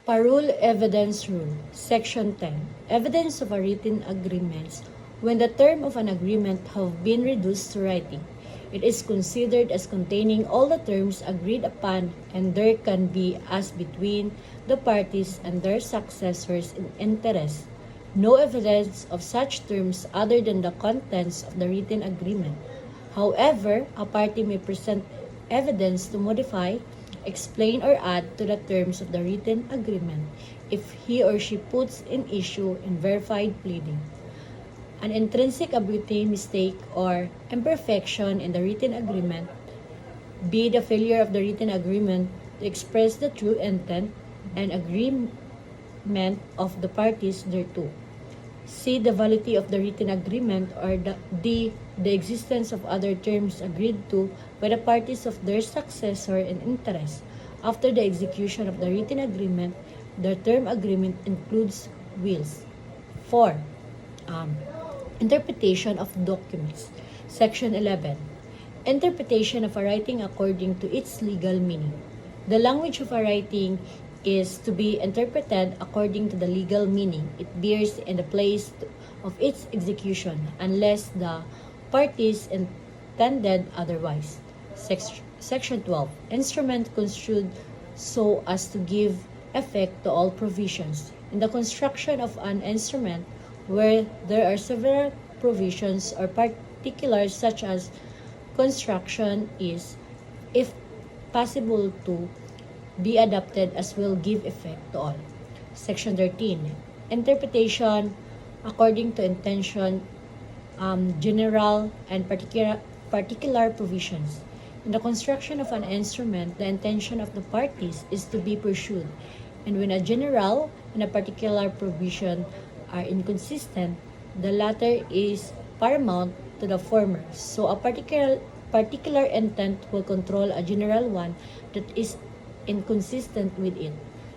Parole Evidence Rule, Section 10. Evidence of a written agreements. When the term of an agreement have been reduced to writing, it is considered as containing all the terms agreed upon, and there can be, as between the parties and their successors in interest, no evidence of such terms other than the contents of the written agreement. However, a party may present evidence to modify, explain, or add to the terms of the written agreement if he or she puts in issue in verified pleading an intrinsic ambiguity, mistake, or imperfection in the written agreement, be the failure of the written agreement to express the true intent and agreement of the parties thereto. C. The validity of the written agreement, or D. The existence of other terms agreed to by the parties of their successor in interest. After the execution of the written agreement, the term agreement includes wills. 4. Interpretation of documents. Section 11. Interpretation of a writing according to its legal meaning. The language of a writing is to be interpreted according to the legal meaning it bears in the place of its execution, unless the parties intended otherwise. Section 12. Instrument construed so as to give effect to all provisions. In the construction of an instrument, where there are several provisions or particulars such as construction is, if possible, to be adapted as will give effect to all. Section 13. Interpretation according to intention, general and particular provisions. In the construction of an instrument, the intention of the parties is to be pursued, and when a general and a particular provision are inconsistent, the latter is paramount to the former. So a particular intent will control a general one that is inconsistent with it.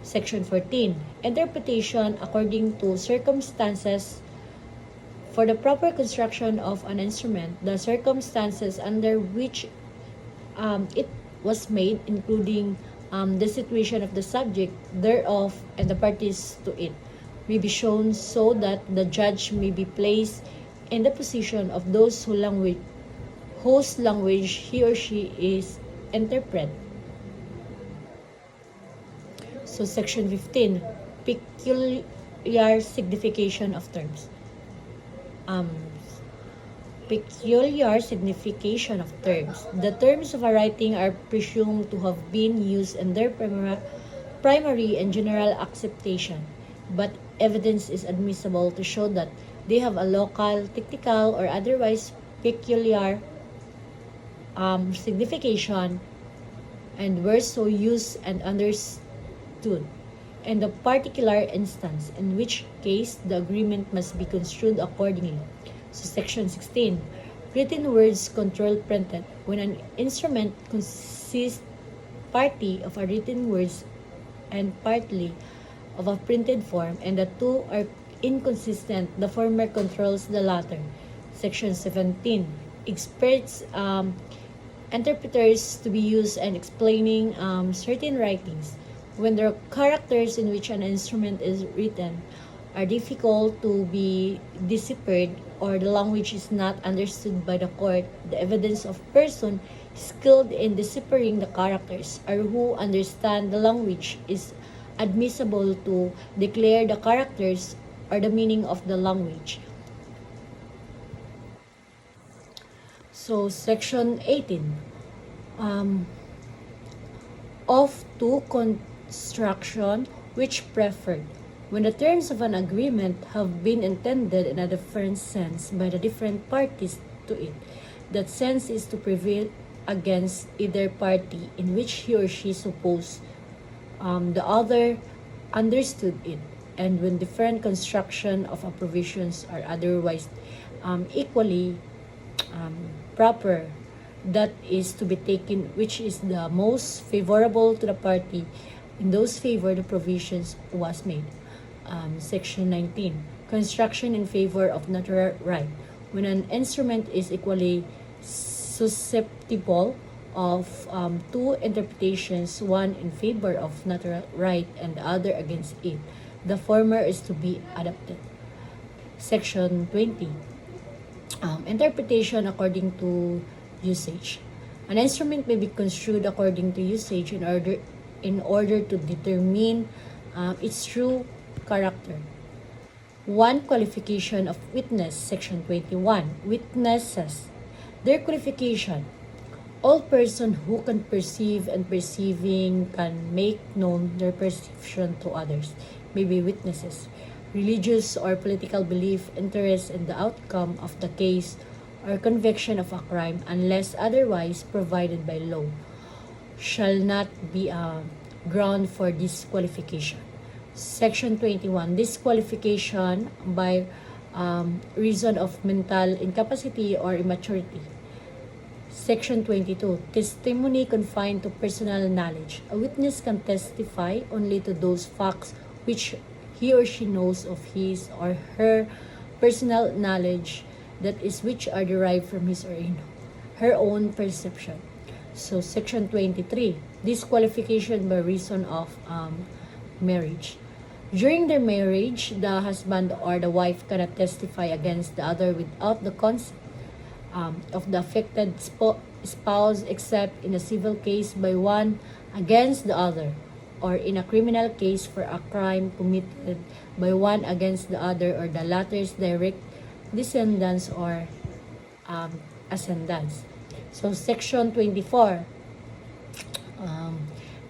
Section 14. Interpretation according to circumstances. For the proper construction of an instrument, the circumstances under which it was made, including the situation of the subject thereof and the parties to it, may be shown so that the judge may be placed in the position of those whose language he or she is interpret. So section 15, peculiar signification of terms. Peculiar signification of terms. The terms of a writing are presumed to have been used in their primary and general acceptation, but evidence is admissible to show that they have a local, technical, or otherwise peculiar signification and were so used and understood in the particular instance, in which case the agreement must be construed accordingly. So section 16. Written words control printed. When an instrument consists partly of a written words and partly of a printed form, and the two are inconsistent, the former controls the latter. Section 17. Experts, interpreters to be used in explaining certain writings. When the characters in which an instrument is written are difficult to be deciphered, or the language is not understood by the court, the evidence of person skilled in deciphering the characters or who understand the language is admissible to declare the characters or the meaning of the language. So section 18. Of to construction which preferred. When the terms of an agreement have been intended in a different sense by the different parties to it, that sense is to prevail against either party in which he or she supposed the other understood it, and when different construction of a provisions are otherwise equally proper, that is to be taken which is the most favorable to the party. In those favor the provisions was made. Section 19. Construction in favor of natural right. When an instrument is equally susceptible of two interpretations, one in favor of natural right and the other against it. The former is to be adopted. Section 20. Interpretation according to usage. An instrument may be construed according to usage in order to determine its true character. One qualification of witness, Section 21. Witnesses. Their qualification. All person who can perceive and perceiving can make known their perception to others may be witnesses. Religious or political belief, interest in the outcome of the case or conviction of a crime, unless otherwise provided by law, shall not be a ground for disqualification. Section 21. Disqualification by reason of mental incapacity or immaturity. Section 22. Testimony confined to personal knowledge. A witness can testify only to those facts which he or she knows of his or her personal knowledge, that is, which are derived from his or her own perception. So, Section 23. Disqualification by reason of marriage. During their marriage, the husband or the wife cannot testify against the other without the consent of the affected spouse, except in a civil case by one against the other, or in a criminal case for a crime committed by one against the other or the latter's direct descendants or ascendants. So, Section 24.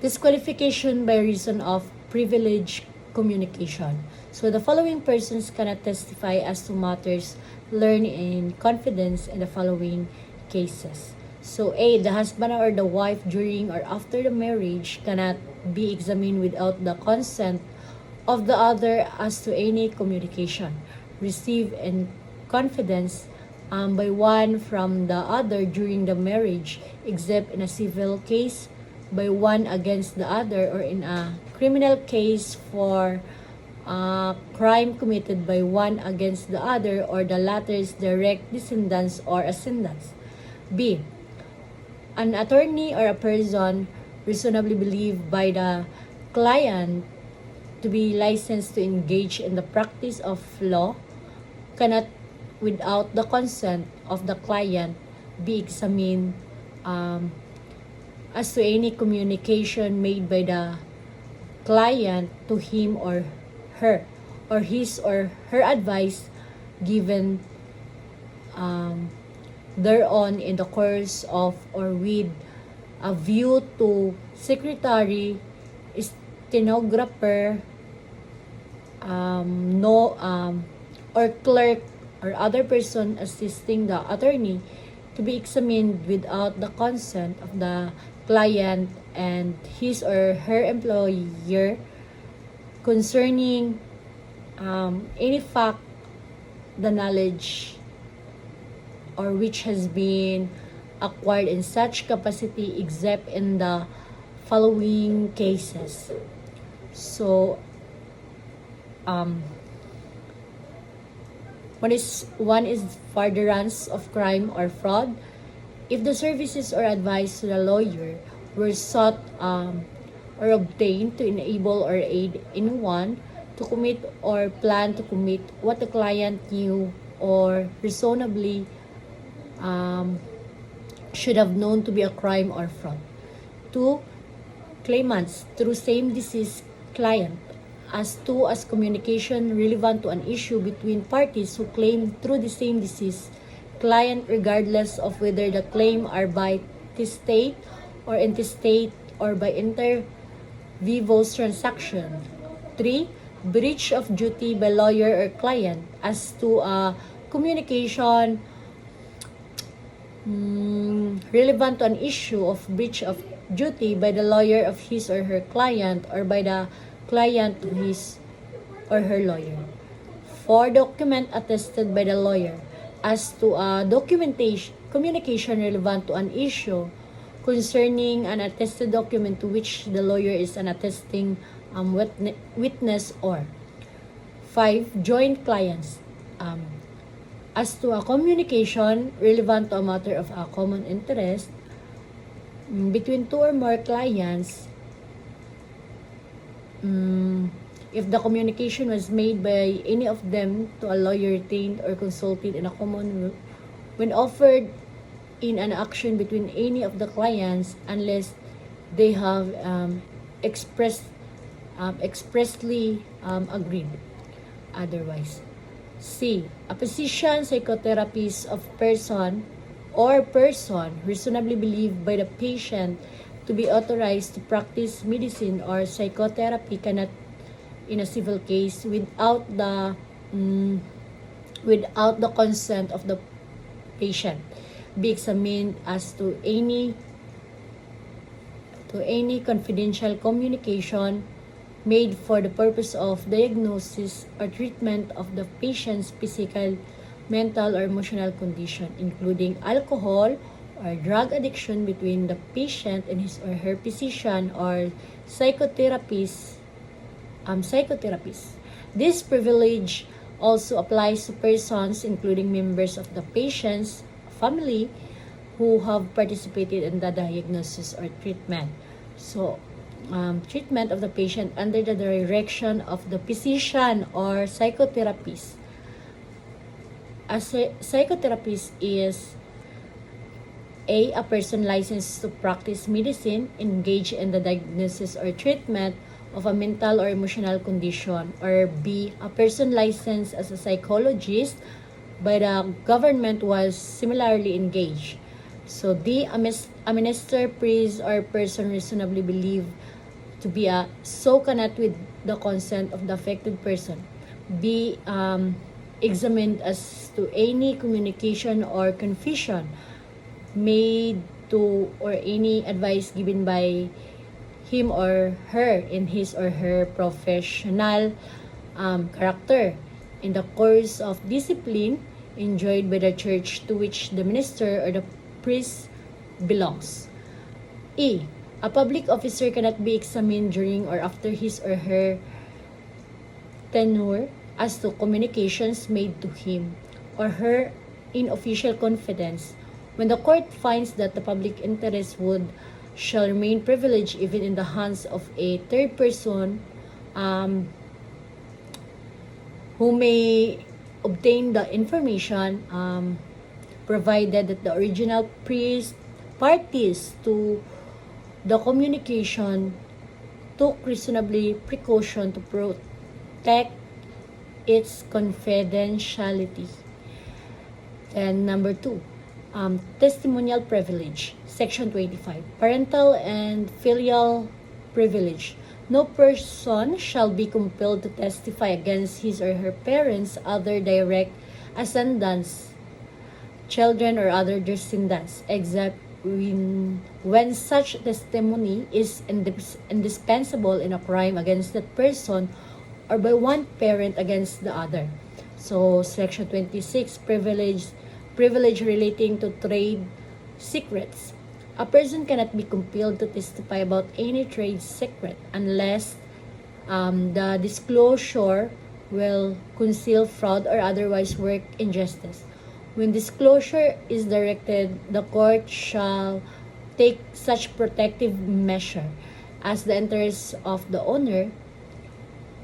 Disqualification by reason of privileged communication. So, the following persons cannot testify as to matters learned in confidence in the following cases. So, A. The husband or the wife during or after the marriage cannot be examined without the consent of the other as to any communication received in confidence by one from the other during the marriage, except in a civil case by one against the other, or in a criminal case for a crime committed by one against the other or the latter's direct descendants or ascendants. B. An attorney or a person reasonably believed by the client to be licensed to engage in the practice of law cannot, without the consent of the client, be examined as to any communication made by the client to him or her, or his or her advice given thereon in the course of or with a view to secretary, stenographer, or clerk or other person assisting the attorney, to be examined without the consent of the client and his or her employer concerning any fact, the knowledge or which has been acquired in such capacity, except in the following cases. So, one is furtherance of crime or fraud. If the services or advice to the lawyer were sought or obtained to enable or aid anyone to commit or plan to commit what the client knew or reasonably should have known to be a crime or fraud. 2. Claimants through same deceased client, as communication relevant to an issue between parties who claim through the same deceased client, regardless of whether the claim are by testate or intestate or by inter vivos transaction. 3. Breach of duty by lawyer or client, as to a communication relevant to an issue of breach of duty by the lawyer of his or her client, or by the client to his or her lawyer. 4. Document attested by the lawyer, as to a communication relevant to an issue concerning an attested document to which the lawyer is an attesting witness. Or 5. Joint clients, as to a communication relevant to a matter of a common interest between two or more clients, if the communication was made by any of them to a lawyer retained or consulted in a common when offered in an action between any of the clients unless they have expressly agreed otherwise. C. A physician, psychotherapist of person reasonably believed by the patient to be authorized to practice medicine or psychotherapy cannot, in a civil case, without the consent of the patient, be examined as to any confidential communication made for the purpose of diagnosis or treatment of the patient's physical, mental, or emotional condition, including alcohol or drug addiction between the patient and his or her physician or psychotherapist. This privilege also applies to persons, including members of the patient's family, who have participated in the diagnosis or treatment. So, treatment of the patient under the direction of the physician or psychotherapist. A psychotherapist is A person licensed to practice medicine, engage in the diagnosis or treatment of a mental or emotional condition, or B, a person licensed as a psychologist by the government was similarly engaged. So D, a minister, priest, or person reasonably believed to be so cannot with the consent of the affected person. B, examined as to any communication or confession made to or any advice given by him or her in his or her professional character in the course of discipline enjoyed by the church to which the minister or the priest belongs. E. A public officer cannot be examined during or after his or her tenure as to communications made to him or her in official confidence when the court finds that the public interest shall remain privileged even in the hands of a third person who may obtain the information provided that the original parties to the communication took reasonably precaution to protect its confidentiality. And number 2, testimonial privilege, Section 25, parental and filial privilege. No person shall be compelled to testify against his or her parents, other direct ascendants, children, or other descendants, except when such testimony is indispensable in a crime against that person or by one parent against the other. So, Section 26, privilege relating to trade secrets. A person cannot be compelled to testify about any trade secret unless the disclosure will conceal fraud or otherwise work injustice. When disclosure is directed, the court shall take such protective measure as the interests of the owner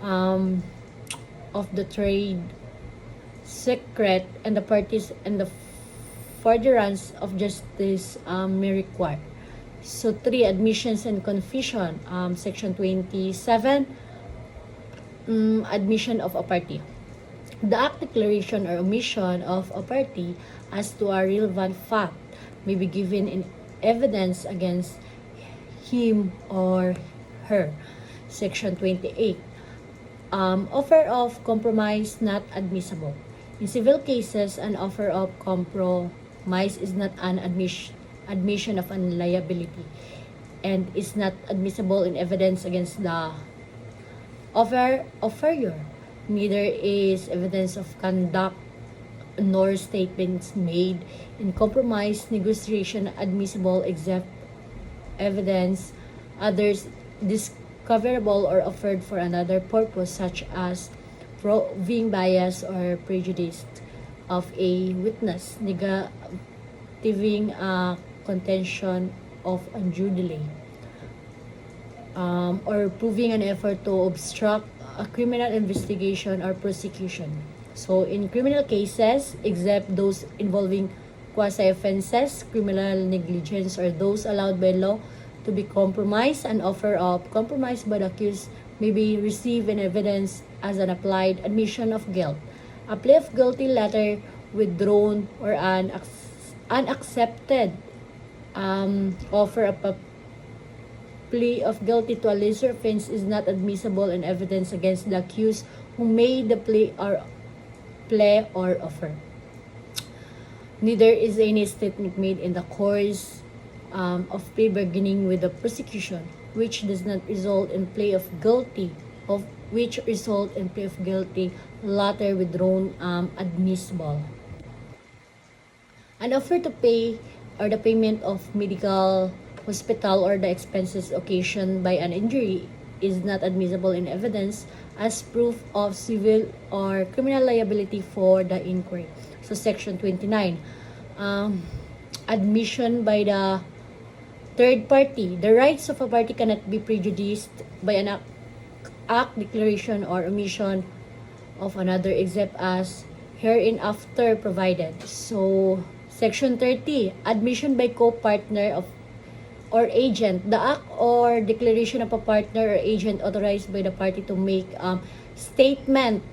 of the trade secret and the parties and the furtherance of justice may require. So 3, admissions and confession, Section 27, admission of a party. The act, declaration, or omission of a party as to a relevant fact may be given in evidence against him or her. Section 28, offer of compromise not admissible. In civil cases, an offer of compromise is not an admission of unliability and is not admissible in evidence against the offeror. Neither is evidence of conduct nor statements made in compromise negotiation admissible except evidence others discoverable or offered for another purpose, such as proving bias or prejudice of a witness, negativing a contention of undue delay, or proving an effort to obstruct a criminal investigation or prosecution. So, in criminal cases, except those involving quasi-offenses, criminal negligence, or those allowed by law to be compromised, an offer of compromise by the accused may be received in evidence as an applied admission of guilt. A plea of guilty letter withdrawn or an unaccepted offer of a plea of guilty to a lesser offense is not admissible in evidence against the accused who made the plea or offer. Neither is any statement made in the course of plea bargaining with the prosecution which does not result in plea of guilty, latter withdrawn, admissible. An offer to pay or the payment of medical, hospital, or the expenses occasioned by an injury is not admissible in evidence as proof of civil or criminal liability for the inquiry. So, Section 29. Admission by the third party. The rights of a party cannot be prejudiced by an act, declaration, or omission of another except as hereinafter provided. So, Section 30. Admission by co-partner of or agent. The act or declaration of a partner or agent authorized by the party to make statement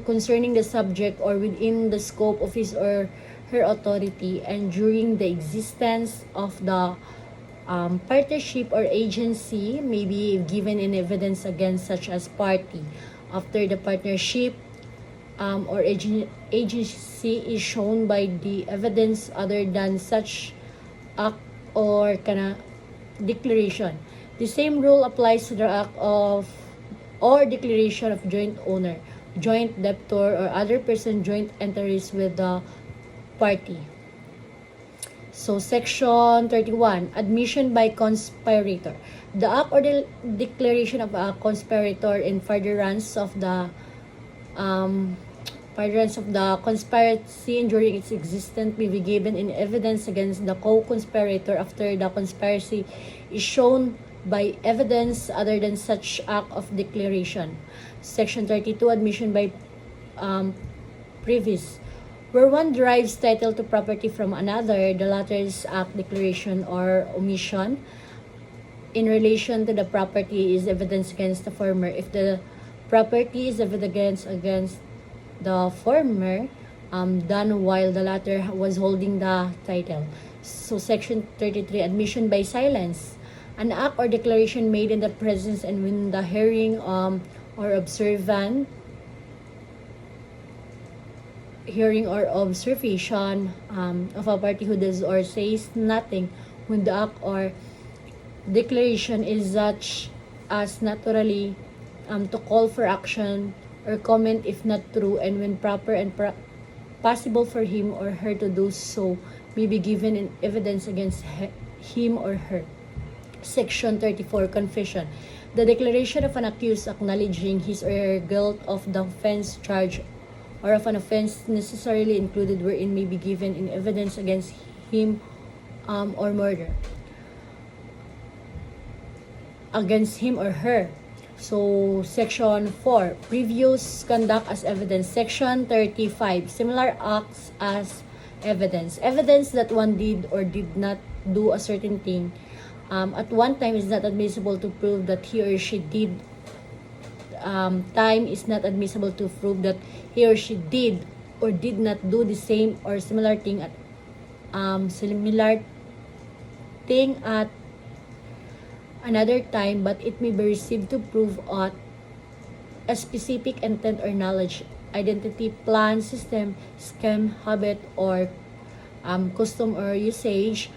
concerning the subject or within the scope of his or her authority and during the existence of the partnership or agency may be given in evidence against such as party. After the partnership or agency is shown by the evidence other than such act or declaration. The same rule applies to the act of or declaration of joint owner, joint debtor, or other person joint entries with the party. So, Section 31. Admission by conspirator. The act or the declaration of a conspirator in furtherance of the conspiracy and during its existence may be given in evidence against the co-conspirator after the conspiracy is shown by evidence other than such act of declaration. Section 32. Admission by previous. Where one derives title to property from another, the latter's act, declaration, or omission in relation to the property is evidence against the former. If the property is evidence against the former, done while the latter was holding the title. So, Section 33. Admission by silence. An act or declaration made in the presence and when the hearing or observation of a party who does or says nothing when the act or declaration is such as naturally to call for action or comment if not true, and when proper and possible for him or her to do so may be given in evidence against him or her. Section 34. Confession. The declaration of an accused acknowledging his or her guilt of the offense charged or of an offense necessarily included wherein may be given in evidence against him or murder against him or her. So, Section 4. Previous conduct as evidence. Section 35. Similar acts as evidence. Evidence that one did or did not do a certain thing at one time is not admissible to prove that he or she did. Time is not admissible to prove that he or she did or did not do the same or similar thing at another time, but it may be received to prove a specific intent or knowledge, identity, plan, system, scheme, habit, or custom or usage,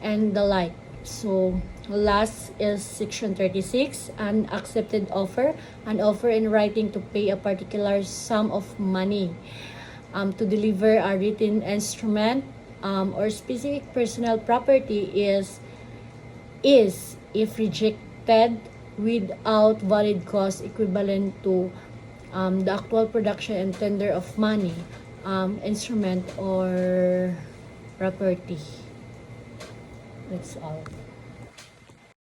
and the like. So, last is Section 36, an accepted offer, an offer in writing to pay a particular sum of money, to deliver a written instrument, or specific personal property is if rejected without valid cause equivalent to the actual production and tender of money, instrument, or property. That's all.